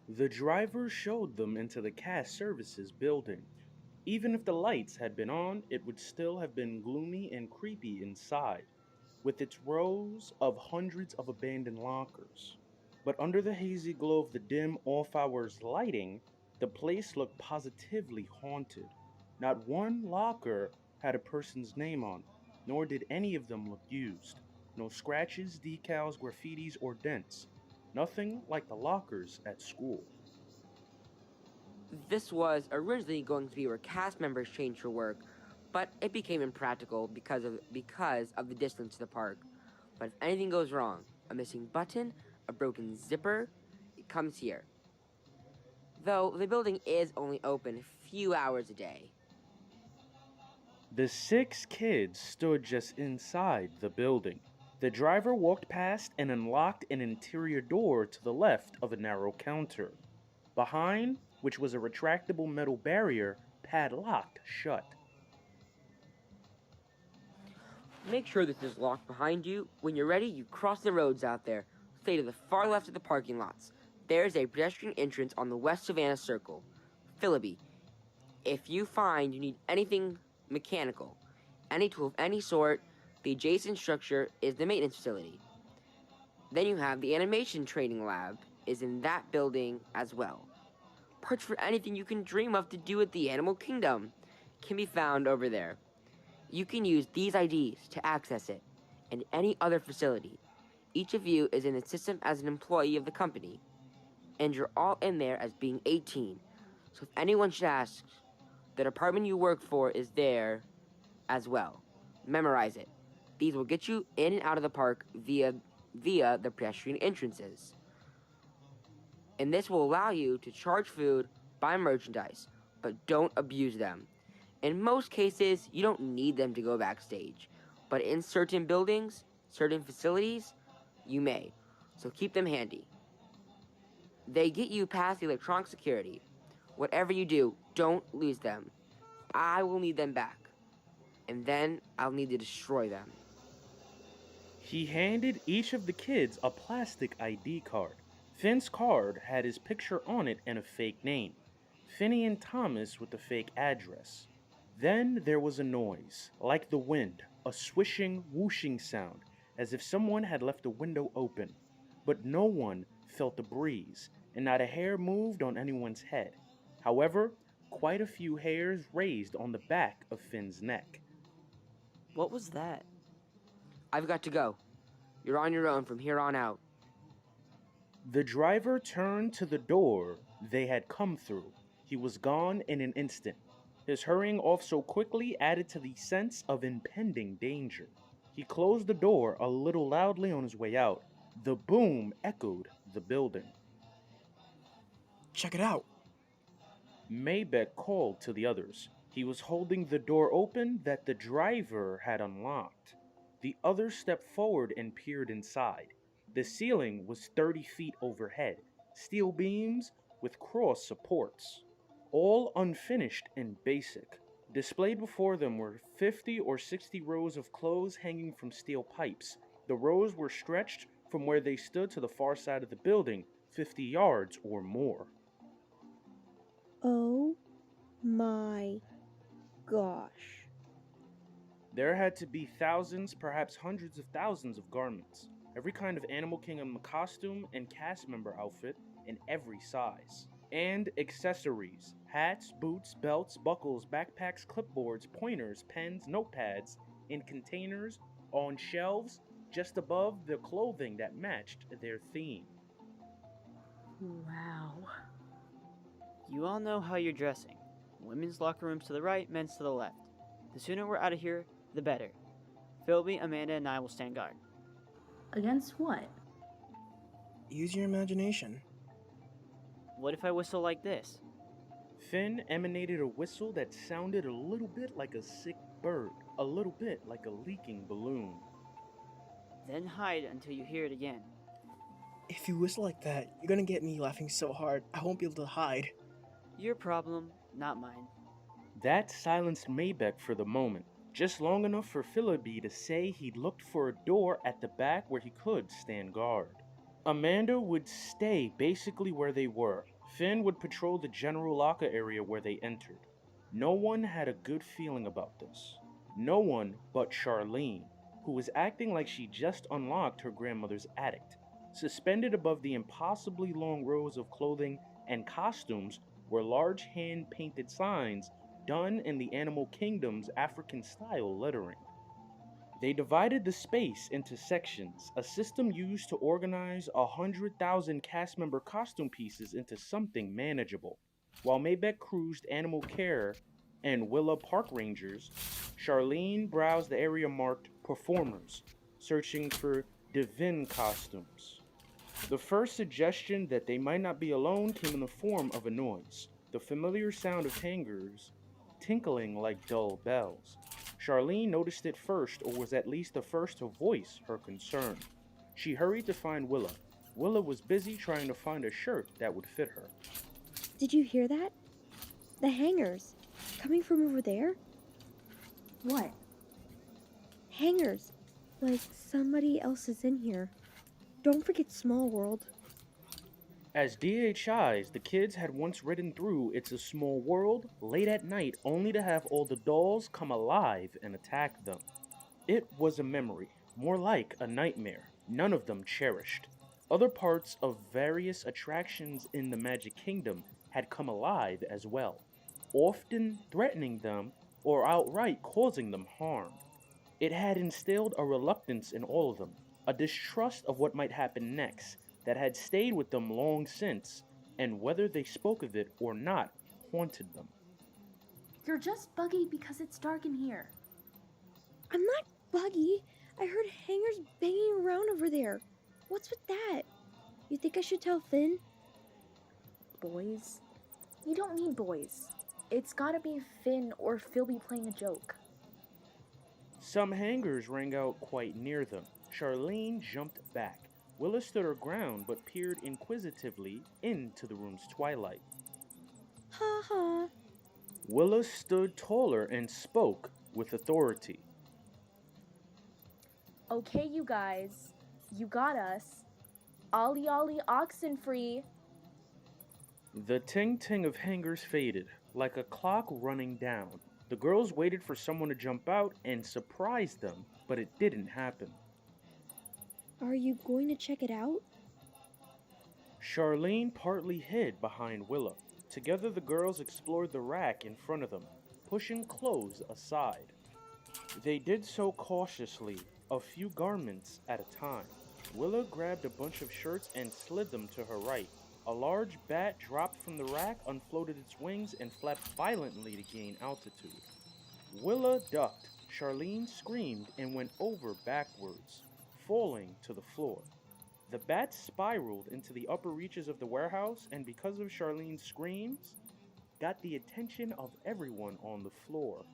The driver showed them into the cast services building. Even if the lights had been on, it would still have been gloomy and creepy inside, with its rows of hundreds of abandoned lockers. But under the hazy glow of the dim off hours lighting, the place looked positively haunted. Not one locker had a person's name on it, nor did any of them look used. No scratches, decals, graffitis, or dents. Nothing like the lockers at school. This was originally going to be where cast members changed for work, but it became impractical because of the distance to the park. But if anything goes wrong, a missing button, a broken zipper, it comes here. Though the building is only open a few hours a day. The 6 kids stood just inside the building. The driver walked past and unlocked an interior door to the left of a narrow counter. Behind, which was a retractable metal barrier, padlocked shut. Make sure this is locked behind you. When you're ready, you cross the roads out there. Stay to the far left of the parking lots. There's a pedestrian entrance on the West Savannah Circle. Philby, if you find you need anything mechanical, any tool of any sort, the adjacent structure is the maintenance facility. Then you have the animation training lab is in that building as well. Parts for anything you can dream of to do at the Animal Kingdom can be found over there. You can use these IDs to access it and any other facility. Each of you is in the system as an employee of the company, and you're all in there as being 18. So if anyone should ask, the department you work for is there as well. Memorize it. These will get you in and out of the park via the pedestrian entrances. And this will allow you to charge food, buy merchandise, but don't abuse them. In most cases, you don't need them to go backstage, but in certain buildings, certain facilities, you may, so keep them handy. They get you past the electronic security. Whatever you do, don't lose them. I will need them back, and then I'll need to destroy them. He handed each of the kids a plastic ID card. Finn's card had his picture on it and a fake name. Finian Thomas with the fake address. Then there was a noise, like the wind, a swishing, whooshing sound, as if someone had left a window open. But no one felt the breeze, and not a hair moved on anyone's head. However, quite a few hairs raised on the back of Finn's neck. What was that? I've got to go. You're on your own from here on out. The driver turned to the door they had come through. He was gone in an instant. His hurrying off so quickly added to the sense of impending danger. He closed the door a little loudly on his way out. The boom echoed the building. Check it out. Maybeck called to the others. He was holding the door open that the driver had unlocked. The others stepped forward and peered inside. The ceiling was 30 feet overhead, steel beams with cross supports, all unfinished and basic. Displayed before them were 50 or 60 rows of clothes hanging from steel pipes. The rows were stretched from where they stood to the far side of the building, 50 yards or more. Oh my gosh. There had to be thousands, perhaps hundreds of thousands of garments. Every kind of Animal Kingdom costume and cast member outfit in every size. And accessories, hats, boots, belts, buckles, backpacks, clipboards, pointers, pens, notepads, in containers on shelves just above the clothing that matched their theme. Wow. You all know how you're dressing. Women's locker rooms to the right, men's to the left. The sooner we're out of here, the better. Philby, Amanda, and I will stand guard. Against what? Use your imagination. What if I whistle like this? Finn emanated a whistle that sounded a little bit like a sick bird, a little bit like a leaking balloon. Then hide until you hear it again. If you whistle like that, you're gonna get me laughing so hard, I won't be able to hide. Your problem, not mine. That silenced Maybeck for the moment, just long enough for Philby to say he'd looked for a door at the back where he could stand guard. Amanda would stay basically where they were, Finn would patrol the general locker area where they entered. No one had a good feeling about this. No one but Charlene, who was acting like she just unlocked her grandmother's attic. Suspended above the impossibly long rows of clothing and costumes were large hand-painted signs done in the Animal Kingdom's African-style lettering. They divided the space into sections, a system used to organize 100,000 cast member costume pieces into something manageable. While Maybeck cruised animal care and Willa park rangers, Charlene browsed the area marked performers, searching for divine costumes. The first suggestion that they might not be alone came in the form of a noise, the familiar sound of hangers tinkling like dull bells. Charlene noticed it first, or was at least the first to voice her concern. She hurried to find Willa. Willa was busy trying to find a shirt that would fit her. Did you hear that? The hangers. Coming from over there? What? Hangers. Like somebody else is in here. Don't forget Small World. As DHIs, the kids had once ridden through It's a Small World late at night only to have all the dolls come alive and attack them. It was a memory, more like a nightmare, none of them cherished. Other parts of various attractions in the Magic Kingdom had come alive as well, often threatening them or outright causing them harm. It had instilled a reluctance in all of them, a distrust of what might happen next, that had stayed with them long since, and whether they spoke of it or not, haunted them. You're just buggy because it's dark in here. I'm not buggy. I heard hangers banging around over there. What's with that? You think I should tell Finn? Boys? You don't need boys. It's gotta be Finn or Philby playing a joke. Some hangers rang out quite near them. Charlene jumped back. Willa stood her ground but peered inquisitively into the room's twilight. Ha ha. Willa stood taller and spoke with authority. Okay, you guys. You got us. Ollie Ollie oxen free. The ting-ting of hangers faded, like a clock running down. The girls waited for someone to jump out and surprise them, but it didn't happen. Are you going to check it out? Charlene partly hid behind Willa. Together the girls explored the rack in front of them, pushing clothes aside. They did so cautiously, a few garments at a time. Willa grabbed a bunch of shirts and slid them to her right. A large bat dropped from the rack, unfloated its wings, and flapped violently to gain altitude. Willa ducked. Charlene screamed and went over backwards, falling to the floor. The bat spiraled into the upper reaches of the warehouse, and because of Charlene's screams, got the attention of everyone on the floor.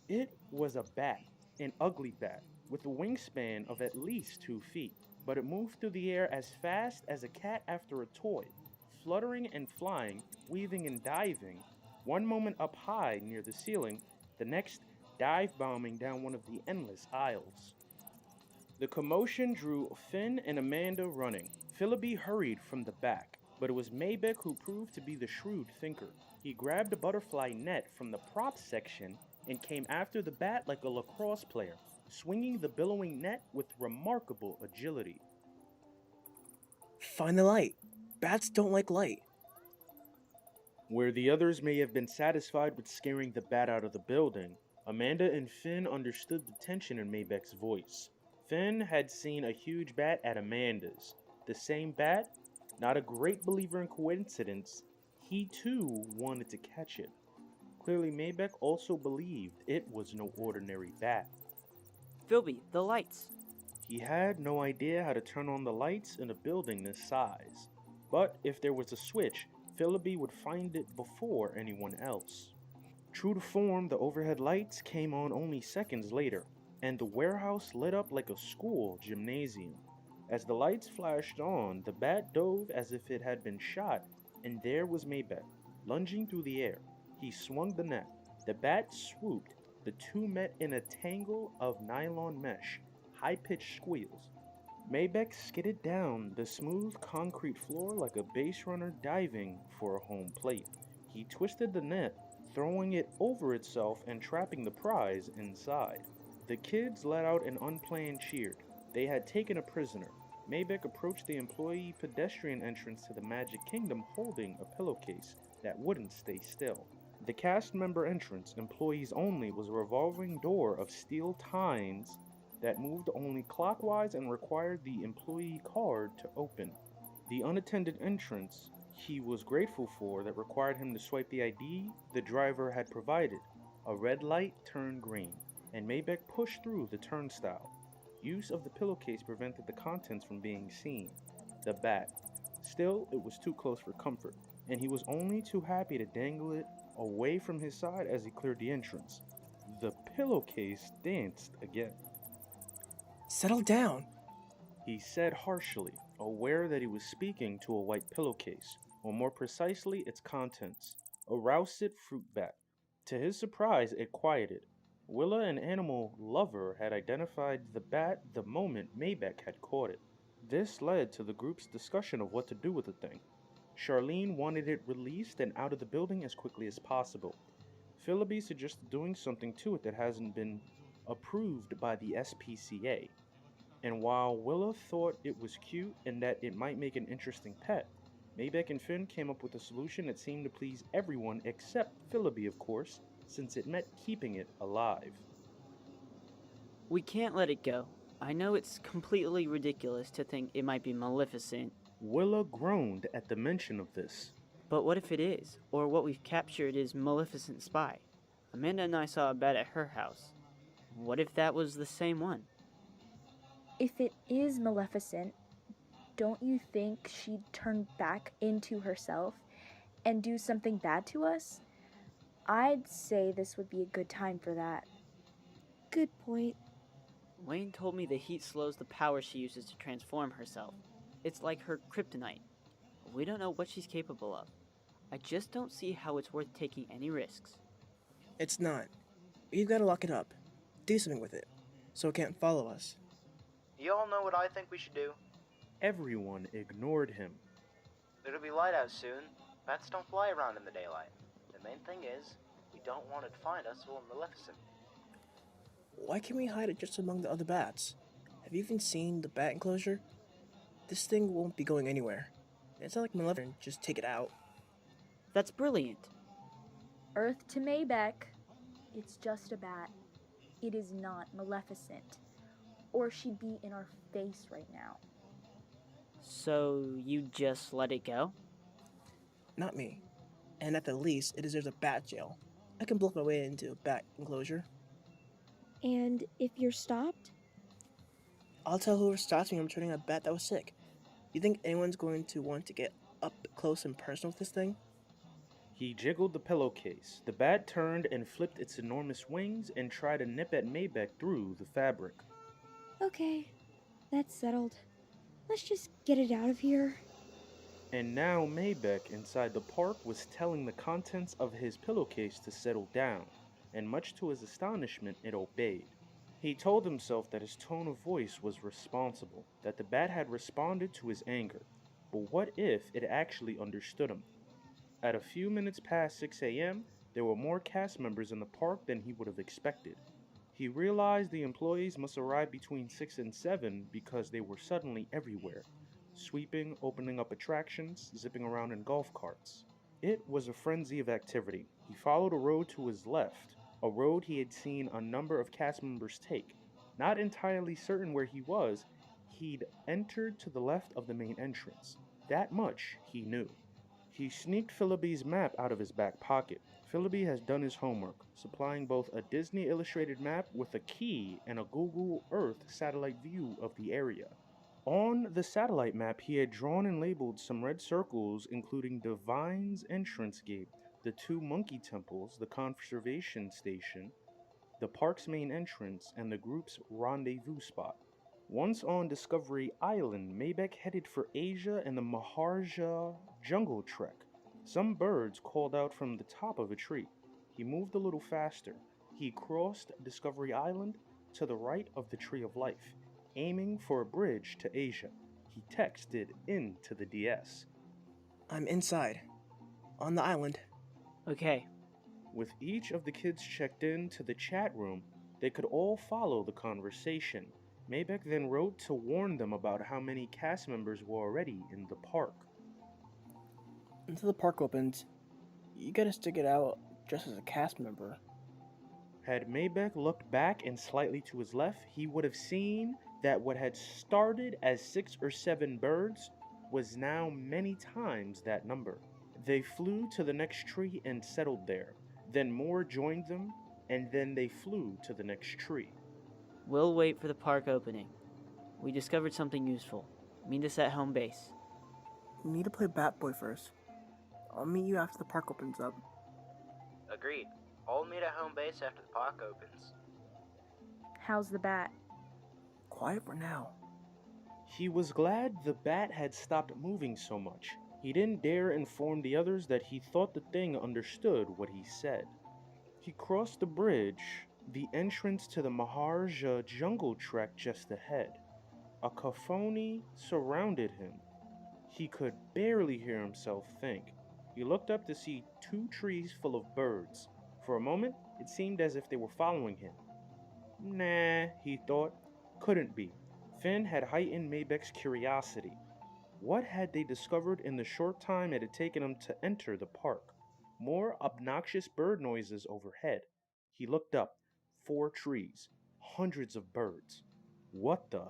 It was a bat, an ugly bat, with a wingspan of at least 2 feet, but it moved through the air as fast as a cat after a toy, fluttering and flying, weaving and diving, one moment up high near the ceiling, the next dive-bombing down one of the endless aisles. The commotion drew Finn and Amanda running. Philby hurried from the back, but it was Maybeck who proved to be the shrewd thinker. He grabbed a butterfly net from the props section and came after the bat like a lacrosse player, swinging the billowing net with remarkable agility. Find the light. Bats don't like light. Where the others may have been satisfied with scaring the bat out of the building, Amanda and Finn understood the tension in Maybeck's voice. Finn had seen a huge bat at Amanda's. The same bat? Not a great believer in coincidence, he too wanted to catch it. Clearly Maybeck also believed it was no ordinary bat. Philby, the lights. He had no idea how to turn on the lights in a building this size. But if there was a switch, Philby would find it before anyone else. True to form, the overhead lights came on only seconds later, and the warehouse lit up like a school gymnasium. As the lights flashed on, the bat dove as if it had been shot, and there was Maybeck, lunging through the air. He swung the net. The bat swooped. The two met in a tangle of nylon mesh, high-pitched squeals. Maybeck skidded down the smooth concrete floor like a base runner diving for a home plate. He twisted the net, throwing it over itself and trapping the prize inside. The kids let out an unplanned cheer. They had taken a prisoner. Maybeck approached the employee pedestrian entrance to the Magic Kingdom holding a pillowcase that wouldn't stay still. The cast member entrance, employees only, was a revolving door of steel tines that moved only clockwise and required the employee card to open. The unattended entrance he was grateful for that required him to swipe the ID the driver had provided. A red light turned green, and Maybeck pushed through the turnstile. Use of the pillowcase prevented the contents from being seen. The bat. Still, it was too close for comfort, and he was only too happy to dangle it away from his side as he cleared the entrance. The pillowcase danced again. Settle down. He said harshly, aware that he was speaking to a white pillowcase, or more precisely its contents, a russet fruit bat. To his surprise, it quieted. Willa, an animal lover, had identified the bat the moment Maybeck had caught it. This led to the group's discussion of what to do with the thing. Charlene wanted it released and out of the building as quickly as possible. Philby suggested doing something to it that hasn't been approved by the SPCA. And while Willa thought it was cute and that it might make an interesting pet, Maybeck and Finn came up with a solution that seemed to please everyone except Philby, of course, since it meant keeping it alive. We can't let it go. I know it's completely ridiculous to think it might be Maleficent, Willa groaned at the mention of this. but what if it is? Or what we've captured is Maleficent's spy? Amanda and I saw a bat at her house. What if that was the same one? If it is Maleficent, don't you think she'd turn back into herself and do something bad to us? I'd say this would be a good time for that. Good point. Wayne told me the heat slows the power she uses to transform herself. It's like her kryptonite. We don't know what she's capable of. I just don't see how it's worth taking any risks. It's not. We've got to lock it up. Do something with it, so it can't follow us. You all know what I think we should do? Everyone ignored him. It'll be light out soon. Bats don't fly around in the daylight. The main thing is, we don't want it to find us or Maleficent. Why can't we hide it just among the other bats? Have you even seen the bat enclosure? This thing won't be going anywhere. It's not like Maleficent, just take it out. That's brilliant. Earth to Maybeck. It's just a bat. It is not Maleficent. Or she'd be in our face right now. So you just let it go? Not me. And at the least, it deserves a bat jail. I can bluff my way into a bat enclosure. And if you're stopped? I'll tell whoever stops me from returning a bat that was sick. You think anyone's going to want to get up close and personal with this thing? He jiggled the pillowcase. The bat turned and flipped its enormous wings and tried to nip at Maybeck through the fabric. Okay, that's settled. Let's just get it out of here. And now Maybeck inside the park was telling the contents of his pillowcase to settle down, and much to his astonishment, it obeyed. He told himself that his tone of voice was responsible, that the bat had responded to his anger. But what if it actually understood him? At a few minutes past 6 a.m., there were more cast members in the park than he would have expected. He realized the employees must arrive between 6 and 7 because they were suddenly everywhere, sweeping, opening up attractions, zipping around in golf carts. It was a frenzy of activity. He followed a road to his left, a road he had seen a number of cast members take. Not entirely certain where he was, he'd entered to the left of the main entrance. That much he knew. He sneaked Philby's map out of his back pocket. Philby has done his homework, supplying both a Disney illustrated map with a key and a Google Earth satellite view of the area. On the satellite map, he had drawn and labeled some red circles, including Divine's entrance gate, the 2 monkey temples, the conservation station, the park's main entrance, and the group's rendezvous spot. Once on Discovery Island, Maybeck headed for Asia and the Maharaja Jungle Trek. Some birds called out from the top of a tree. He moved a little faster. He crossed Discovery Island to the right of the Tree of Life. aiming for a bridge to Asia. He texted into the DS. I'm inside. On the island. Okay. With each of the kids checked in to the chat room, they could all follow the conversation. Maybeck then wrote to warn them about how many cast members were already in the park. Until the park opens, you gotta stick it out just as a cast member. Had Maybeck looked back and slightly to his left, he would have seen that what had started as 6 or 7 birds was now many times that number. They flew to the next tree and settled there. Then more joined them, and then they flew to the next tree. We'll wait for the park opening. We discovered something useful. Meet us at home base. You need to play Bat Boy first. I'll meet you after the park opens up. Agreed. I'll meet at home base after the park opens. How's the bat? Quiet for now. He was glad the bat had stopped moving so much. He didn't dare inform the others that he thought the thing understood what he said. He crossed the bridge, the entrance to the Maharaja jungle trek just ahead. A cacophony surrounded him. He could barely hear himself think. He looked up to see 2 trees full of birds. For a moment, it seemed as if they were following him. Nah, he thought. Couldn't be. Finn had heightened Maybeck's curiosity. What had they discovered in the short time it had taken them to enter the park? More obnoxious bird noises overhead. He looked up. 4 trees. Hundreds of birds. What the?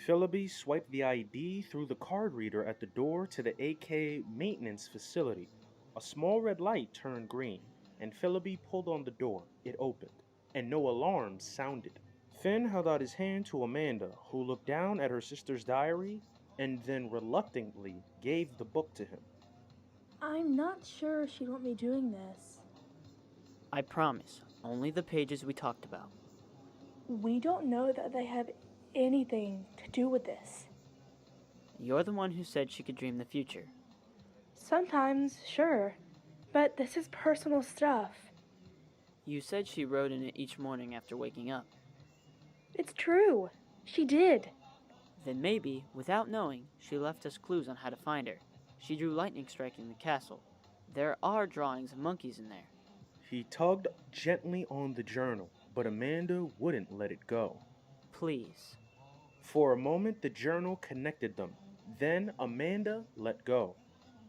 Philby swiped the ID through the card reader at the door to the AK maintenance facility. A small red light turned green, and Philby pulled on the door. It opened, and no alarms sounded. Finn held out his hand to Amanda, who looked down at her sister's diary and then reluctantly gave the book to him. I'm not sure she'd want me doing this. I promise. Only the pages we talked about. We don't know that they have anything to do with this. You're the one who said she could dream the future. Sometimes, sure, but this is personal stuff. You said she wrote in it each morning after waking up. It's true. She did. Then maybe, without knowing, she left us clues on how to find her. She drew lightning striking the castle. There are drawings of monkeys in there. He tugged gently on the journal, but Amanda wouldn't let it go. Please. For a moment, the journal connected them. Then Amanda let go.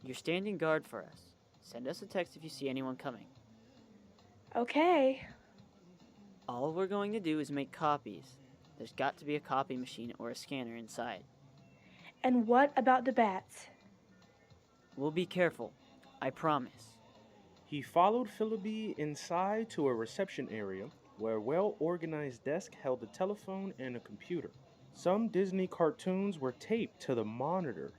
You're standing guard for us. Send us a text if you see anyone coming. Okay. All we're going to do is make copies. There's got to be a copy machine or a scanner inside. And what about the bats? We'll be careful. I promise. He followed Philby inside to a reception area where a well-organized desk held a telephone and a computer. Some Disney cartoons were taped to the monitor,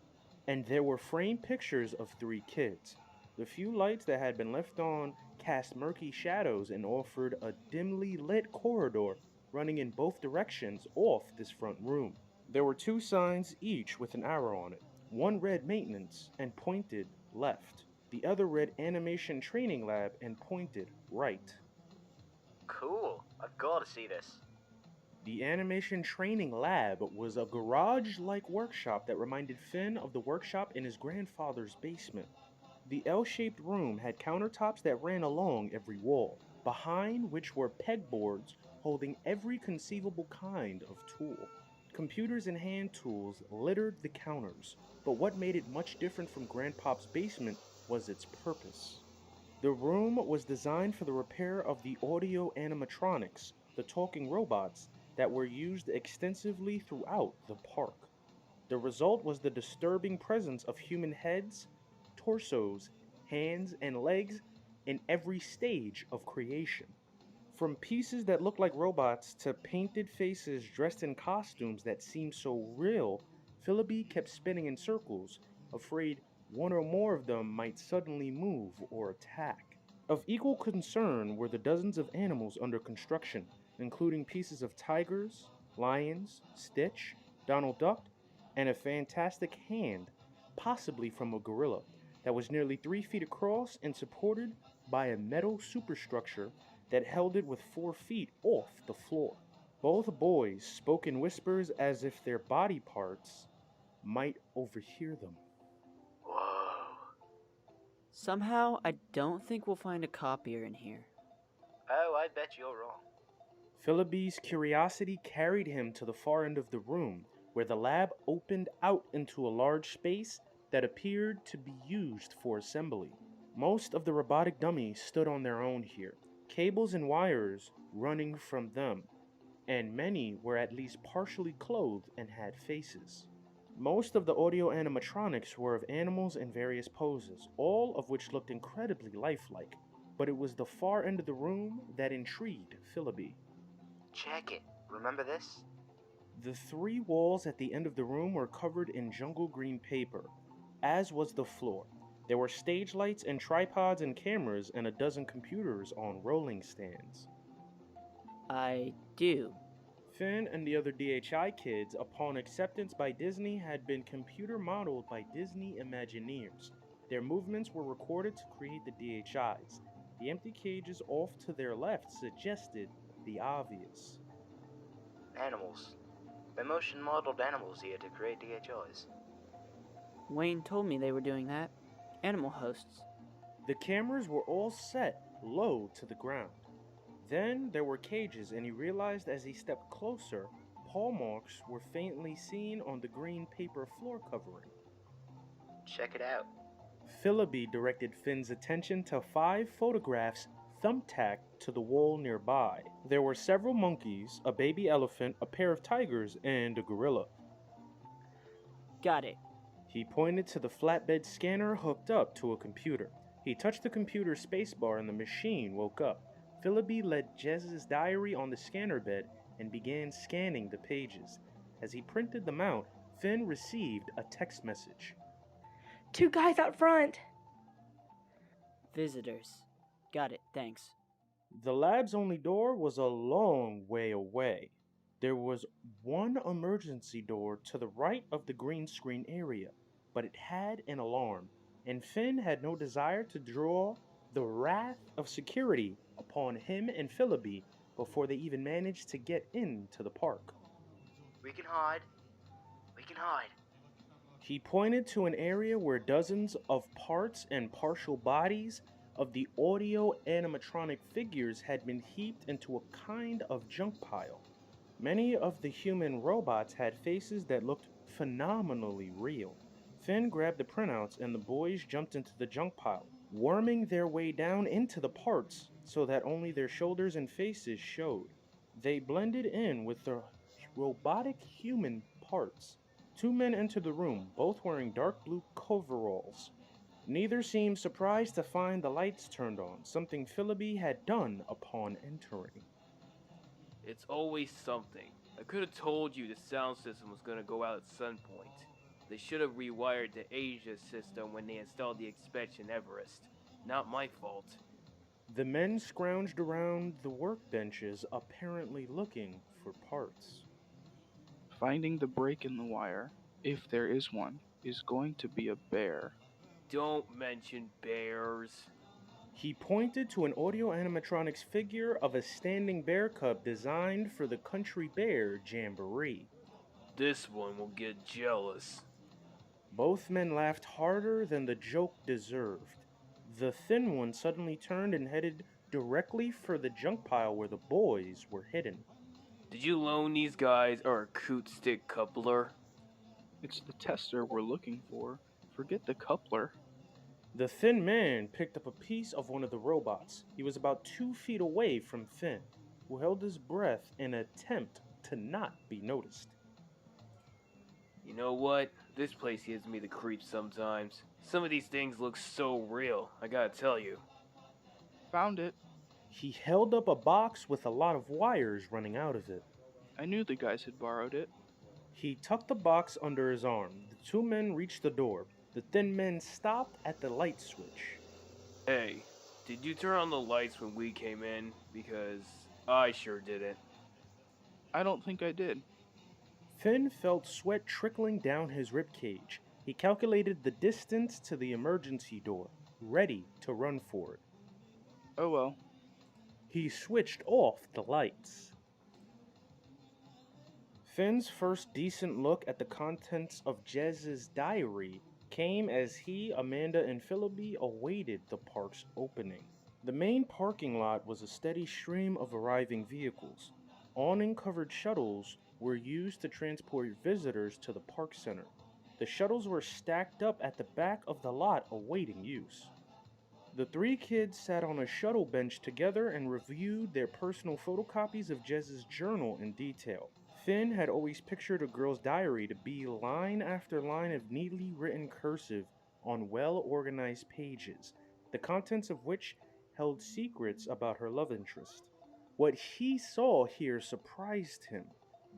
and there were framed pictures of 3 kids. The few lights that had been left on cast murky shadows and offered a dimly lit corridor running in both directions off this front room. There were 2 signs, each with an arrow on it. One read maintenance and pointed left. The other read animation training lab and pointed right. Cool. I've got to see this. The animation training lab was a garage-like workshop that reminded Finn of the workshop in his grandfather's basement. The L-shaped room had countertops that ran along every wall, behind which were pegboards holding every conceivable kind of tool. Computers and hand tools littered the counters, but what made it much different from Grandpop's basement was its purpose. The room was designed for the repair of the audio animatronics, the talking robots, that were used extensively throughout the park. The result was the disturbing presence of human heads, torsos, hands, and legs in every stage of creation. From pieces that looked like robots to painted faces dressed in costumes that seemed so real, Philby kept spinning in circles, afraid one or more of them might suddenly move or attack. Of equal concern were the dozens of animals under construction, including pieces of tigers, lions, Stitch, Donald Duck, and a fantastic hand, possibly from a gorilla, that was nearly 3 feet across and supported by a metal superstructure that held it with 4 feet off the floor. Both boys spoke in whispers as if their body parts might overhear them. Whoa. Somehow, I don't think we'll find a copier in here. Oh, I bet you're wrong. Philby's curiosity carried him to the far end of the room, where the lab opened out into a large space that appeared to be used for assembly. Most of the robotic dummies stood on their own here, cables and wires running from them, and many were at least partially clothed and had faces. Most of the audio animatronics were of animals in various poses, all of which looked incredibly lifelike, but it was the far end of the room that intrigued Philby. Check it. Remember this? The three walls at the end of the room were covered in jungle green paper, as was the floor. There were stage lights and tripods and cameras and a dozen computers on rolling stands. I do. Finn and the other DHI kids, upon acceptance by Disney, had been computer modeled by Disney Imagineers. Their movements were recorded to create the DHIs. The empty cages off to their left suggested the obvious. Animals. They motion modeled animals here to create DHIs. Wayne told me they were doing that. Animal hosts. The cameras were all set low to the ground. Then there were cages, and he realized as he stepped closer, paw marks were faintly seen on the green paper floor covering. Check it out. Philby directed Finn's attention to 5 photographs thumbtacked to the wall nearby. There were several monkeys, a baby elephant, a pair of tigers, and a gorilla. Got it. He pointed to the flatbed scanner hooked up to a computer. He touched the computer spacebar and the machine woke up. Philby led Jez's diary on the scanner bed and began scanning the pages. As he printed them out, Finn received a text message. 2 guys out front. Visitors. Got it, thanks. The lab's only door was a long way away. There was one emergency door to the right of the green screen area, but it had an alarm, and Finn had no desire to draw the wrath of security upon him and Philby before they even managed to get into the park. We can hide. We can hide. He pointed to an area where dozens of parts and partial bodies of the audio animatronic figures had been heaped into a kind of junk pile. Many of the human robots had faces that looked phenomenally real. Finn grabbed the printouts and the boys jumped into the junk pile, worming their way down into the parts so that only their shoulders and faces showed. They blended in with the robotic human parts. 2 men entered the room, both wearing dark blue coveralls. Neither seemed surprised to find the lights turned on, something Philby had done upon entering. It's always something. I could have told you the sound system was going to go out at some point. They should have rewired the Asia system when they installed the Expedition Everest. Not my fault. The men scrounged around the workbenches, apparently looking for parts. Finding the break in the wire, if there is one, is going to be a bear. Don't mention bears. He pointed to an audio animatronics figure of a standing bear cub designed for the Country Bear Jamboree. This one will get jealous. Both men laughed harder than the joke deserved. The thin one suddenly turned and headed directly for the junk pile where the boys were hidden. Did you loan these guys our acoustic coupler? It's the tester we're looking for. Forget the coupler. The thin man picked up a piece of one of the robots. He was about 2 feet away from Finn, who held his breath in an attempt to not be noticed. You know what? This place gives me the creeps sometimes. Some of these things look so real, I gotta tell you. Found it. He held up a box with a lot of wires running out of it. I knew the guys had borrowed it. He tucked the box under his arm. The 2 men reached the door. The thin man stopped at the light switch. Hey, did you turn on the lights when we came in? Because I sure didn't. I don't think I did. Finn felt sweat trickling down his ribcage. He calculated the distance to the emergency door, ready to run for it. Oh well. He switched off the lights. Finn's first decent look at the contents of Jez's diary came as he, Amanda, and Philby awaited the park's opening. The main parking lot was a steady stream of arriving vehicles. Awning-covered shuttles were used to transport visitors to the park center. The shuttles were stacked up at the back of the lot awaiting use. The three kids sat on a shuttle bench together and reviewed their personal photocopies of Jez's journal in detail. Finn had always pictured a girl's diary to be line after line of neatly written cursive on well-organized pages, the contents of which held secrets about her love interest. What he saw here surprised him.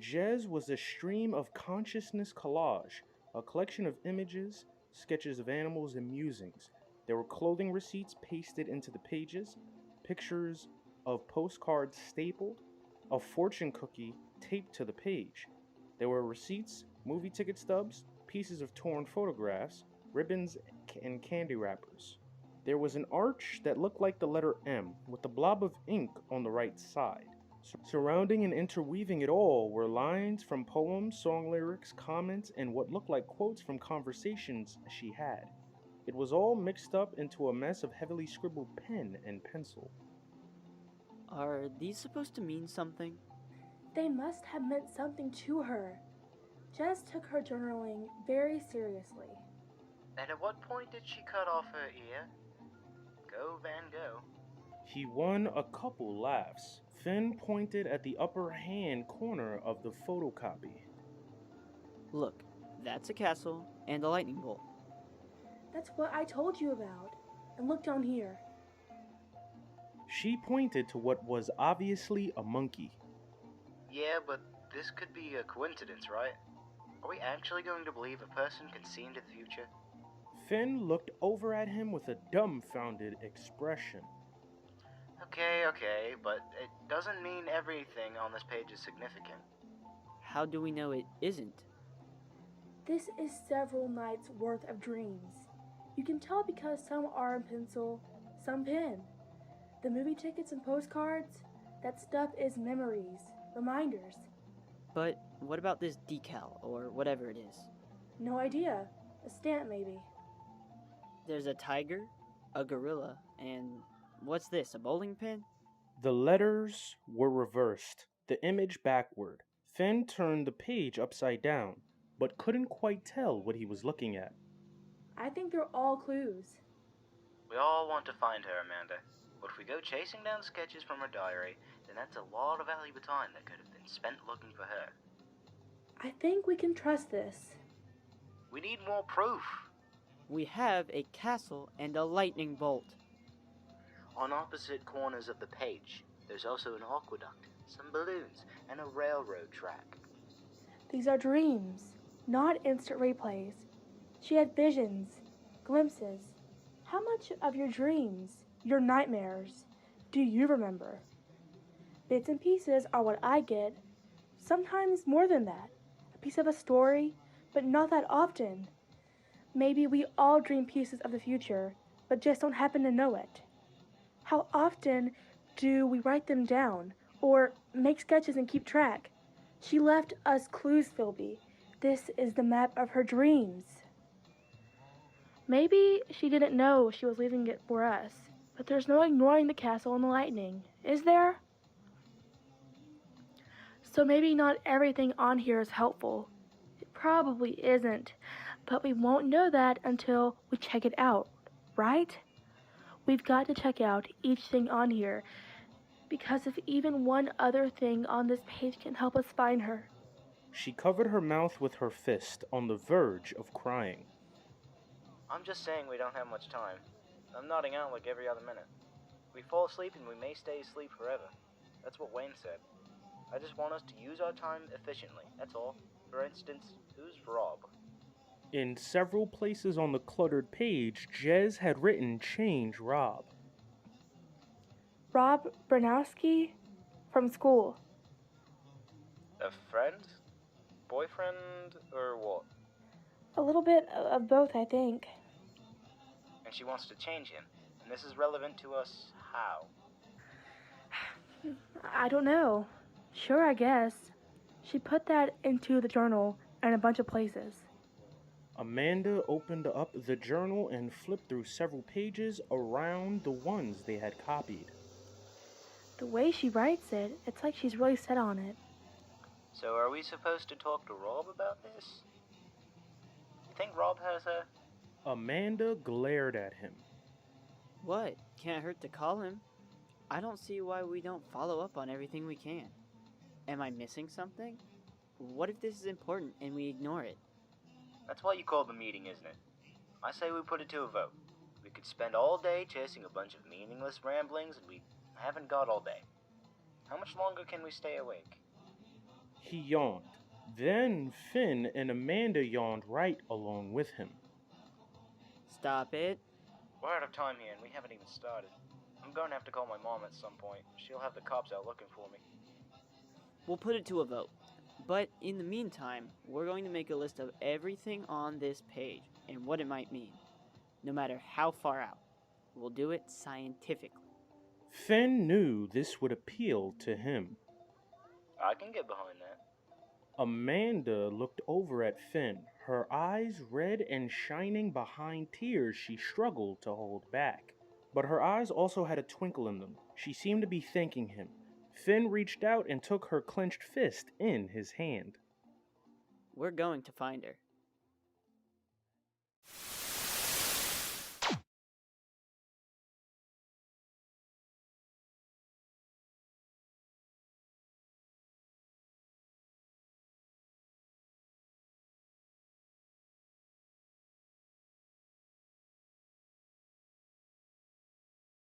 Jez was a stream of consciousness collage, a collection of images, sketches of animals, and musings. There were clothing receipts pasted into the pages, pictures of postcards stapled, a fortune cookie taped to the page. There were receipts, movie ticket stubs, pieces of torn photographs, ribbons, and candy wrappers. There was an arch that looked like the letter M, with a blob of ink on the right side. Surrounding and interweaving it all were lines from poems, song lyrics, comments, and what looked like quotes from conversations she had. It was all mixed up into a mess of heavily scribbled pen and pencil. Are these supposed to mean something? They must have meant something to her. Jez took her journaling very seriously. And at what point did she cut off her ear? Go, Van, go. He won a couple laughs. Finn pointed at the upper hand corner of the photocopy. Look, that's a castle and a lightning bolt. That's what I told you about. And look down here. She pointed to what was obviously a monkey. Yeah, but this could be a coincidence, right? Are we actually going to believe a person can see into the future? Finn looked over at him with a dumbfounded expression. Okay, but it doesn't mean everything on this page is significant. How do we know it isn't? This is several nights' worth of dreams. You can tell because some are in pencil, some pen. The movie tickets and postcards, that stuff is memories, reminders. But what about this decal, or whatever it is? No idea. A stamp, maybe. There's a tiger, a gorilla, and what's this, a bowling pin? The letters were reversed, the image backward. Finn turned the page upside down, but couldn't quite tell what he was looking at. I think they're all clues. We all want to find her, Amanda. But if we go chasing down sketches from her diary, then that's a lot of valuable time that could have been spent looking for her. I think we can trust this. We need more proof. We have a castle and a lightning bolt. On opposite corners of the page, there's also an aqueduct, some balloons, and a railroad track. These are dreams, not instant replays. She had visions, glimpses. How much of your dreams, your nightmares, do you remember? Bits and pieces are what I get. Sometimes more than that. A piece of a story, but not that often. Maybe we all dream pieces of the future, but just don't happen to know it. How often do we write them down, or make sketches and keep track? She left us clues, Philby. This is the map of her dreams. Maybe she didn't know she was leaving it for us, but there's no ignoring the castle and the lightning, is there? So maybe not everything on here is helpful. It probably isn't, but we won't know that until we check it out, right? We've got to check out each thing on here, because if even one other thing on this page can help us find her. She covered her mouth with her fist, on the verge of crying. I'm just saying we don't have much time. I'm nodding out like every other minute. We fall asleep and we may stay asleep forever. That's what Wayne said. I just want us to use our time efficiently, that's all. For instance, who's Rob? In several places on the cluttered page, Jez had written change Rob. Rob Branowski from school. A friend? Boyfriend? Or what? A little bit of both, I think. And she wants to change him. And this is relevant to us how? I don't know. Sure, I guess. She put that into the journal and a bunch of places. Amanda opened up the journal and flipped through several pages around the ones they had copied. The way she writes it, it's like she's really set on it. So are we supposed to talk to Rob about this? You think Rob has her? Amanda glared at him. What? Can't hurt to call him. I don't see why we don't follow up on everything we can. Am I missing something? What if this is important and we ignore it? That's what you call the meeting, isn't it? I say we put it to a vote. We could spend all day chasing a bunch of meaningless ramblings and we haven't got all day. How much longer can we stay awake? He yawned. Then Finn and Amanda yawned right along with him. Stop it. We're out of time here and we haven't even started. I'm going to have to call my mom at some point. She'll have the cops out looking for me. We'll put it to a vote. But in the meantime, we're going to make a list of everything on this page and what it might mean, no matter how far out. We'll do it scientifically. Finn knew this would appeal to him. I can get behind that. Amanda looked over at Finn, her eyes red and shining behind tears she struggled to hold back. But her eyes also had a twinkle in them. She seemed to be thanking him. Finn reached out and took her clenched fist in his hand. We're going to find her.